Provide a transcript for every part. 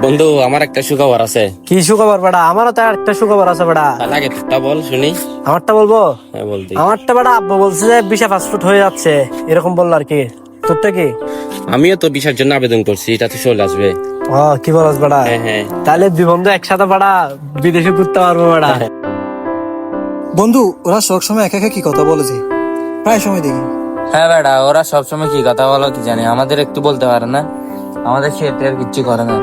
বন্ধু আমার একটা সুখবর আছে। কি সুখবর বেটা? আমারও তো একটা সুখবর আছে বেটা। তার আগে তোরটা বল শুনি। আমারটা বলবো? হ্যাঁ বলতি। আমারটা বেটা আব্বু বলছে যে ভিসা পাসপোর্ট হয়ে যাচ্ছে, এরকম বললো আর কি। তোরটা কি? আমিও তো ভিসার জন্য আবেদন করছি, এটা তো চলে আসবে। ও কি বলস বেটা? হ্যাঁ হ্যাঁ। তাহলে দুই বন্ধু একসাথে বেটা বিদেশে ঘুরতে পারবো বেটা। বন্ধু, ওরা সবসময় একা একা কি কথা বলে যে, প্রায় সময় দেখি। হ্যাঁ বেটা, ওরা সবসময় কি কথা বলো কি জানি, আমাদের একটু বলতে পারে না, আমাদের সেটা আর কিচ্ছু করে না।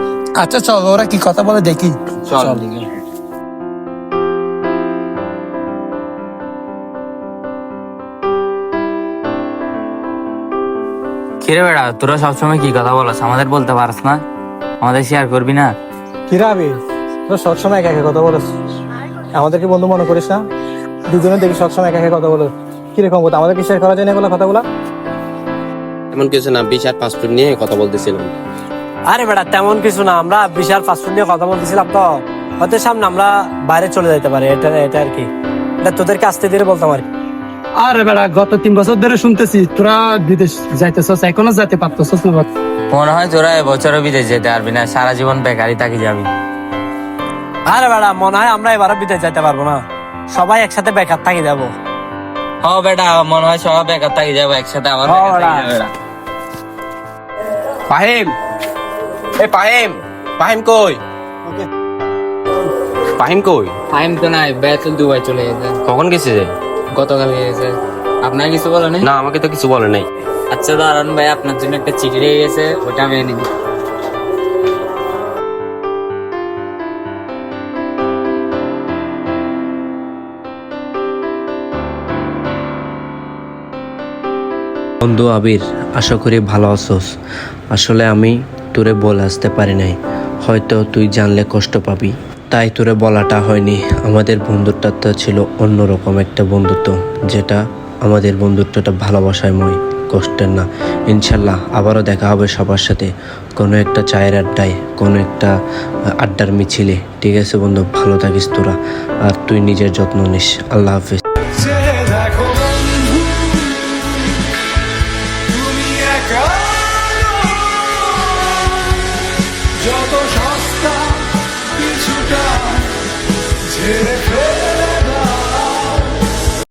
আচ্ছা চল, ওরা কি কথা বলে দেখি। চল। কিরে বেটা, তোরা সবসময় কি কথা বলছ, আমাদের বলতে পারস না, আমাদের শেয়ার করবি না? কিরা আবি, তোরা সবসময় একা একা কথা বলিস, আমাদেরকে বন্ধু মনে করিস না? দুজনে দেখি সবসময় একা একা কথা বলে, কিরকম কথা? আমাদেরকে শেয়ার করা যায় না এগুলো কথাগুলা? এমন কিছু না, ভিসার পাসপোর্ট নিয়ে কথা বলতেছিলাম। আরে বেটা তেমন কিছু না, আমরা বিশাল পাসপোর্ট নিয়ে কথা বলতেছিলাম তো, হয়তো সামনে আমরা বাইরে চলে যেতে পারি, এটা এটা আর কি। এটা তোদেরকে আসতে দিয়ে বলতাম আর কি। আরে বেড়া, গত 3 বছর ধরে শুনতেছি তোরা বিদেশ যাইতেছস, এখনো যাইতে পারতেছস না। মনে হয় তোরা এবছরও বিদেশ যেতে পারবি না, সারা জীবন বেকারই থাকি যাবি। আরে বেটা মনে হয় আমরা এবারও বিদেশ যেতে পারবো না, সবাই একসাথে বেকার থাকি যাবো। হ বেটা, মনে হয় সবাই বেকার থাকি যাবো একসাথে, আবার হ বেকার থাকি বেটা। যাবো বেটা। ফাহিম, এই ফাহিম, ফাহিম কই? ফাহিম কই? টাইম তো নাই, বেতন দুবাই চলে গেছে, কখন গেছে যে? গতকাল গেছে। আপনার কিছু বলে নাই? না আমাকে তো কিছু বলে নাই। আচ্ছা দাঁড়ান ভাই, আপনার জন্য একটা চিঠি লেগে গেছে, ওটা আমি এনে দিই। বন্ধু আবির, আশা করি ভালো আছোস। আসলে আমি তোরে বলে আসতে পারি নাই, হয়তো তুই জানলে কষ্ট পাবি, তাই তোরে বলাটা হয়নি। আমাদের বন্ধুত্বটা ছিল অন্যরকম একটা বন্ধুত্ব, যেটা আমাদের বন্ধুত্বটা ভালোবাসাময়, কষ্টের না। ইনশাল্লাহ আবারও দেখা হবে সবার সাথে, কোনো একটা চায়ের আড্ডায়, কোনো একটা আড্ডার মিছিলে। ঠিক আছে বন্ধু, ভালো থাকিস তোরা, আর তুই নিজের যত্ন নিস। আল্লাহ হাফিজ।